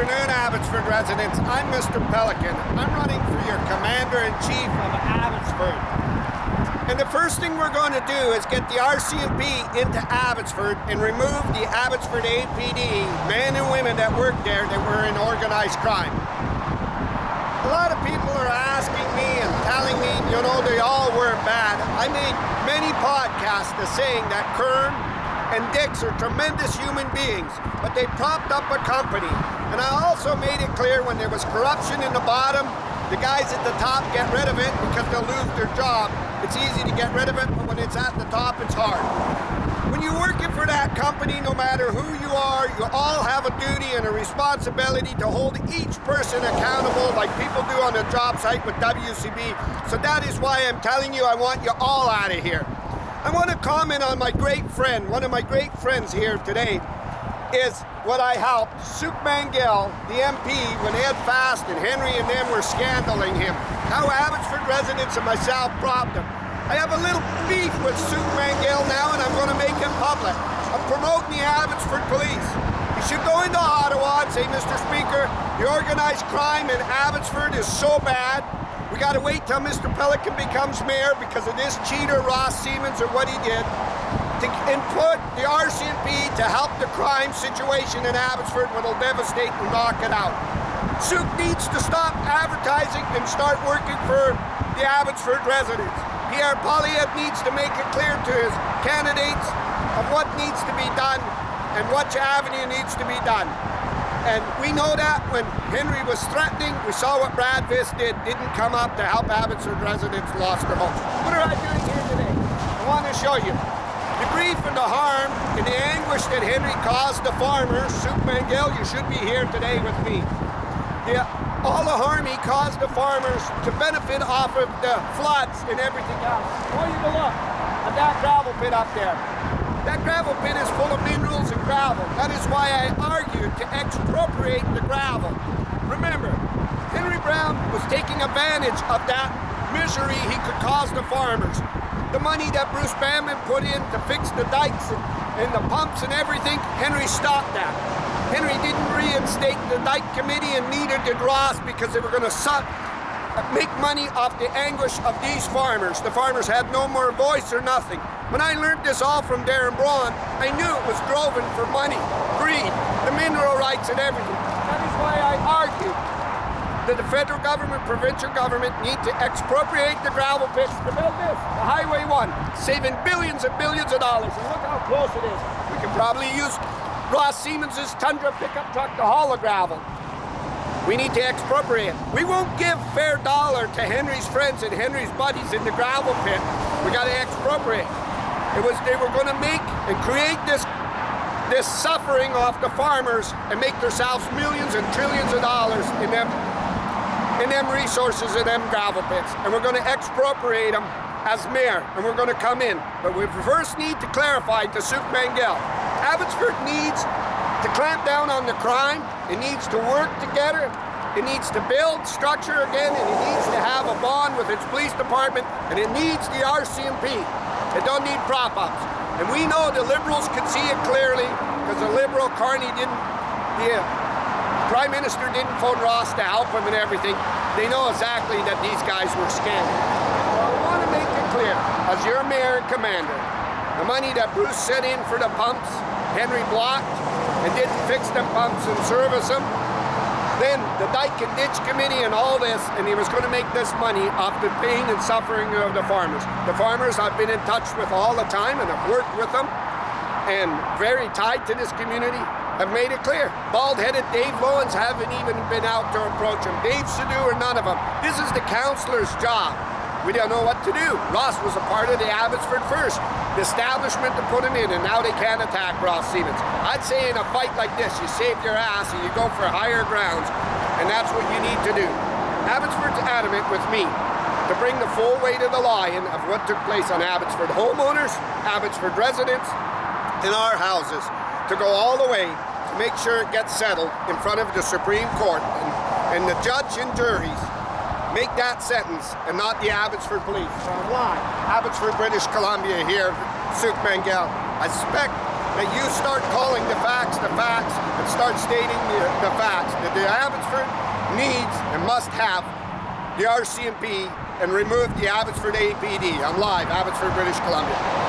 afternoon, Abbotsford residents. I'm Mr. Pelican. I'm running for your Commander-in-Chief of Abbotsford. And the first thing we're going to do is get the RCMP into Abbotsford and remove the Abbotsford APD, men and women that work there that were in organized crime. A lot of people are asking me and telling me, you know, they all were bad. I made many podcasts saying that Kern and Dix are tremendous human beings, but they propped up a company. And I also made it clear when there was corruption in the bottom, the guys at the top get rid of it because they'll lose their job. It's easy to get rid of it, but when it's at the top, it's hard. When you're working for that company, no matter who you are, you all have a duty and a responsibility to hold each person accountable like people do on a job site with WCB. So that is why I'm telling you I want you all out of here. I want to comment on my great friend. One of my great friends here today is what I helped, Suk Mangel, the MP, when Ed Fast and Henry and them were scandaling him. How Abbotsford residents and myself propped him. I have a little beef with Suk Mangel now, and I'm going to make him public. I'm promoting the Abbotsford police. You should go into Ottawa and say, Mr. Speaker, the organized crime in Abbotsford is so bad. We got to wait till Mr. Pelican becomes mayor because of this cheater, Ross Siemens, or what he did, to input the RCMP to help the crime situation in Abbotsford, which will devastate and knock it out. Suk needs to stop advertising and start working for the Abbotsford residents. Pierre Poilievre needs to make it clear to his candidates of what needs to be done and which avenue needs to be done. And we know that when Henry was threatening, we saw what Brad Vist didn't come up to help Abbotsford residents lost their homes. What are I doing here today? I want to show you the grief and the harm and the anguish that Henry caused the farmers. Suk Mangel, you should be here today with me. All the harm he caused the farmers to benefit off of the floods and everything else. I want you to look at that gravel pit up there. That gravel pit is full of minerals and gravel. That is why I argued to expropriate the gravel. Remember, Henry Brown was taking advantage of that misery he could cause the farmers. The money that Bruce Bamman put in to fix the dikes and the pumps and everything, Henry stopped that. Henry didn't reinstate the dike committee, and neither did Ross, because they were going to make money off the anguish of these farmers. The farmers had no more voice or nothing. When I learned this all from Darren Braun, I knew it was driven for money, greed, the mineral rights and everything. That is why I argued that the federal government, provincial government need to expropriate the gravel pits to build this, the Highway 1, saving billions and billions of dollars. And look how close it is. We can probably use Ross Siemens' Tundra pickup truck to haul the gravel. We need to expropriate. We won't give fair dollar to Henry's friends and Henry's buddies in the gravel pit. We got to expropriate. They were going to make and create this suffering off the farmers and make themselves millions and trillions of dollars in them resources in them gravel pits. And we're going to expropriate them as mayor, and we're going to come in. But we first need to clarify to Suk Mangel, Abbotsford needs to clamp down on the crime. It needs to work together. It needs to build structure again, and it needs to have a bond with its police department, and it needs the RCMP. It don't need prop-ups. And we know the Liberals could see it clearly because the Liberal the Prime Minister didn't phone Ross to help him and everything. They know exactly that these guys were scamming. So I want to make it clear, as your mayor and commander, the money that Bruce sent in for the pumps, Henry blocked and didn't fix them pumps and service them. Then the Dike and Ditch Committee and all this, and he was going to make this money off the pain and suffering of the farmers. The farmers I've been in touch with all the time and have worked with them and very tied to this community have made it clear. Bald-headed Dave Lowens haven't even been out to approach him. Dave Sadu or none of them. This is the councillor's job. We don't know what to do. Ross was a part of the Abbotsford First, the establishment to put him in, and now they can't attack Ross Siemens. I'd say in a fight like this, you save your ass and you go for higher grounds, and that's what you need to do. Abbotsford's adamant with me to bring the full weight of the law in of what took place on Abbotsford homeowners, Abbotsford residents, in our houses, to go all the way to make sure it gets settled in front of the Supreme Court, and the judge and juries make that sentence and not the Abbotsford police. So I'm live. Abbotsford, British Columbia here, Suk Mangel. I suspect that you start calling the facts and start stating the facts that the Abbotsford needs and must have the RCMP and remove the Abbotsford APD. I'm live, Abbotsford, British Columbia.